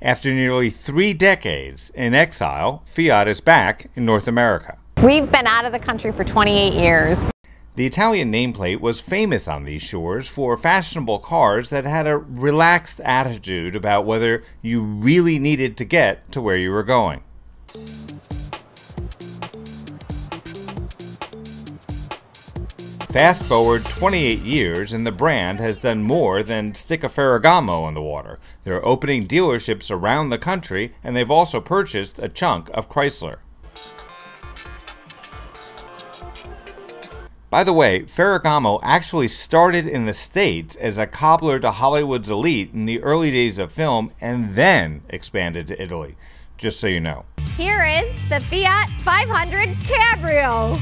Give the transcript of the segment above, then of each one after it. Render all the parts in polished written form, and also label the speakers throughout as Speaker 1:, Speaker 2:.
Speaker 1: After nearly 3 decades in exile, Fiat is back in North America.
Speaker 2: We've been out of the country for 28 years.
Speaker 1: The Italian nameplate was famous on these shores for fashionable cars that had a relaxed attitude about whether you really needed to get to where you were going. Fast forward 28 years and the brand has done more than stick a Ferragamo in the water. They're opening dealerships around the country, and they've also purchased a chunk of Chrysler. By the way, Ferragamo actually started in the States as a cobbler to Hollywood's elite in the early days of film and then expanded to Italy, just so you know.
Speaker 2: Here is the Fiat 500 Cabrio.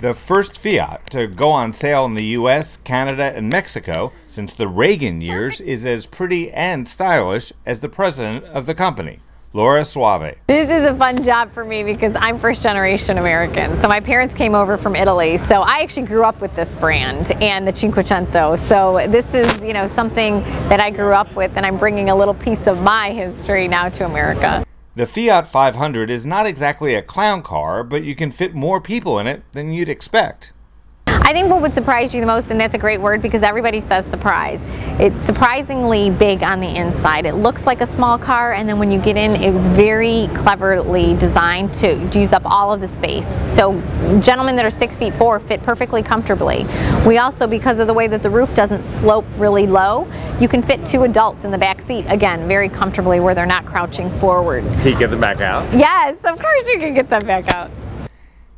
Speaker 1: The first Fiat to go on sale in the US, Canada, and Mexico since the Reagan years is as pretty and stylish as the president of the company, Laura Suave.
Speaker 2: This is a fun job for me because I'm first generation American. So my parents came over from Italy. So I actually grew up with this brand and the Cinquecento. So this is, something that I grew up with, and I'm bringing a little piece of my history now to America.
Speaker 1: The Fiat 500 is not exactly a clown car, but you can fit more people in it than you'd expect.
Speaker 2: I think what would surprise you the most, and that's a great word because everybody says surprise, it's surprisingly big on the inside. It looks like a small car, and then when you get in, it was very cleverly designed to use up all of the space. So gentlemen that are 6'4" fit perfectly comfortably. We also, because of the way that the roof doesn't slope really low, you can fit 2 adults in the back seat, again, very comfortably where they're not crouching forward.
Speaker 1: Can you get them back out?
Speaker 2: Yes, of course you can get them back out.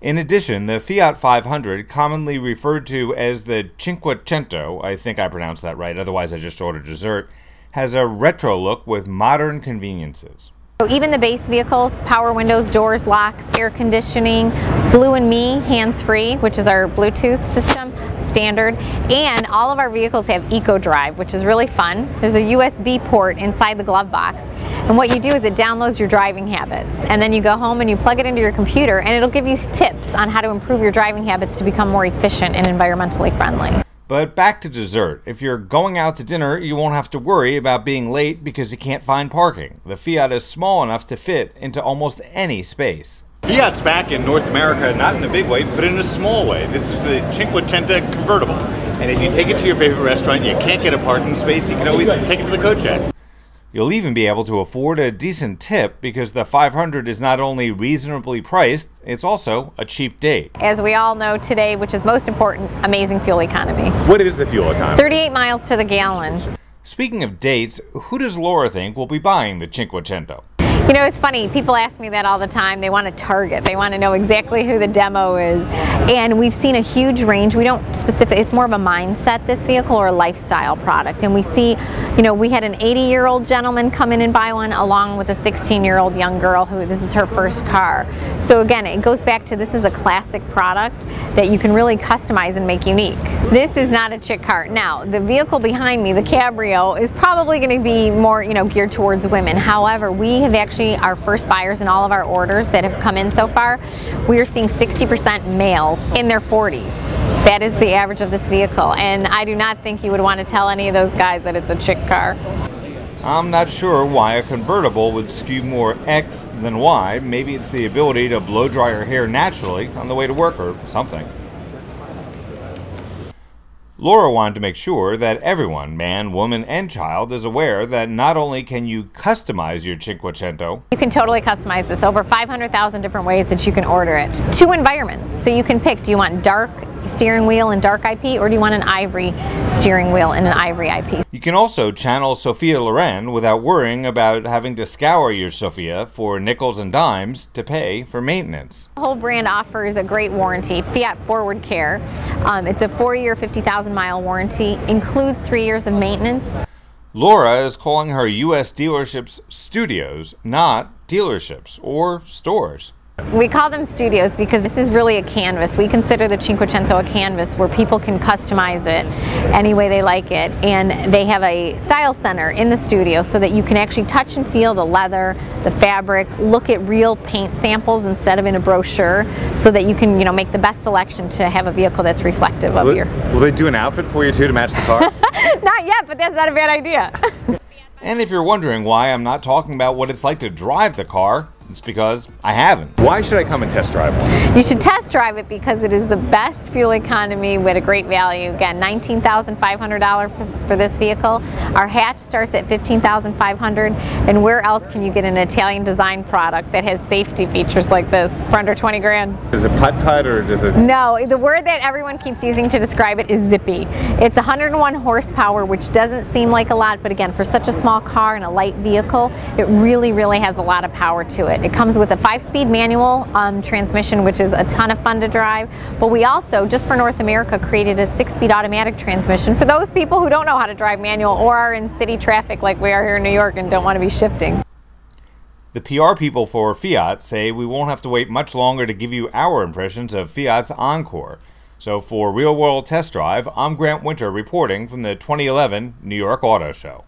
Speaker 1: In addition, the Fiat 500, commonly referred to as the Cinquecento, I think I pronounced that right, otherwise I just ordered dessert, has a retro look with modern conveniences.
Speaker 2: So even the base vehicles, power windows, doors, locks, air conditioning, Blue and Me hands-free, which is our Bluetooth system, standard, and all of our vehicles have Eco Drive, which is really fun. There's a USB port inside the glove box, and what you do is it downloads your driving habits, and then you go home and you plug it into your computer, and it'll give you tips on how to improve your driving habits to become more efficient and environmentally friendly.
Speaker 1: But back to dessert. If you're going out to dinner, you won't have to worry about being late because you can't find parking. The Fiat is small enough to fit into almost any space. Fiat's back in North America, not in a big way, but in a small way. This is the Cinquecento convertible. And if you take it to your favorite restaurant, you can't get a parking space, you can always take it to the coach check. You'll even be able to afford a decent tip because the 500 is not only reasonably priced, it's also a cheap date.
Speaker 2: As we all know today, which is most important, amazing fuel economy.
Speaker 1: What is the fuel economy?
Speaker 2: 38 miles to the gallon.
Speaker 1: Speaking of dates, who does Laura think will be buying the Cinquecento?
Speaker 2: It's funny, people ask me that all the time. They want to target, they want to know exactly who the demo is. And we've seen a huge range. We don't it's more of a mindset, this vehicle, or a lifestyle product. And we see, we had an 80-year-old gentleman come in and buy one along with a 16-year-old young girl who this is her first car. So again, it goes back to this is a classic product that you can really customize and make unique. This is not a chick car. Now, the vehicle behind me, the Cabrio, is probably going to be more, geared towards women. However, we have actually, our first buyers in all of our orders that have come in so far, we are seeing 60% males in their 40s. That is the average of this vehicle, and I do not think you would want to tell any of those guys that it's a chick car.
Speaker 1: I'm not sure why a convertible would skew more X than Y. Maybe it's the ability to blow dry your hair naturally on the way to work or something. Laura wanted to make sure that everyone, man, woman, and child, is aware that not only can you customize your Cinquecento,
Speaker 2: you can totally customize this. Over 500,000 different ways that you can order it. 2 environments, so you can pick, do you want dark steering wheel and dark IP, or do you want an ivory steering wheel and an ivory IP?
Speaker 1: You can also channel Sophia Loren without worrying about having to scour your Sophia for nickels and dimes to pay for maintenance.
Speaker 2: The whole brand offers a great warranty, Fiat Forward Care. It's a 4-year, 50,000-mile warranty, includes 3 years of maintenance.
Speaker 1: Laura is calling her U.S. dealerships studios, not dealerships or stores.
Speaker 2: We call them studios because this is really a canvas. We consider the Cinquecento a canvas where people can customize it any way they like it. And they have a style center in the studio so that you can actually touch and feel the leather, the fabric, look at real paint samples instead of in a brochure, so that you can, make the best selection to have a vehicle that's reflective of your...
Speaker 1: Will they do an outfit for you too to match the car?
Speaker 2: Not yet, but that's not a bad idea.
Speaker 1: And if you're wondering why I'm not talking about what it's like to drive the car, it's because I haven't. Why should I come and test drive one?
Speaker 2: You should test drive it because it is the best fuel economy with a great value. Again, $19,500 for this vehicle. Our hatch starts at $15,500, and where else can you get an Italian design product that has safety features like this for under 20 grand?
Speaker 1: Is it putt-putt or does it...
Speaker 2: No, the word that everyone keeps using to describe it is zippy. It's 101 horsepower, which doesn't seem like a lot, but again, for such a small car and a light vehicle, it really, really has a lot of power to it. It comes with a 5-speed manual transmission, which is a ton of fun to drive. But we also, just for North America, created a 6-speed automatic transmission for those people who don't know how to drive manual or are in city traffic like we are here in New York and don't want to be shifting.
Speaker 1: The PR people for Fiat say we won't have to wait much longer to give you our impressions of Fiat's Encore. So for Real World Test Drive, I'm Grant Winter reporting from the 2011 New York Auto Show.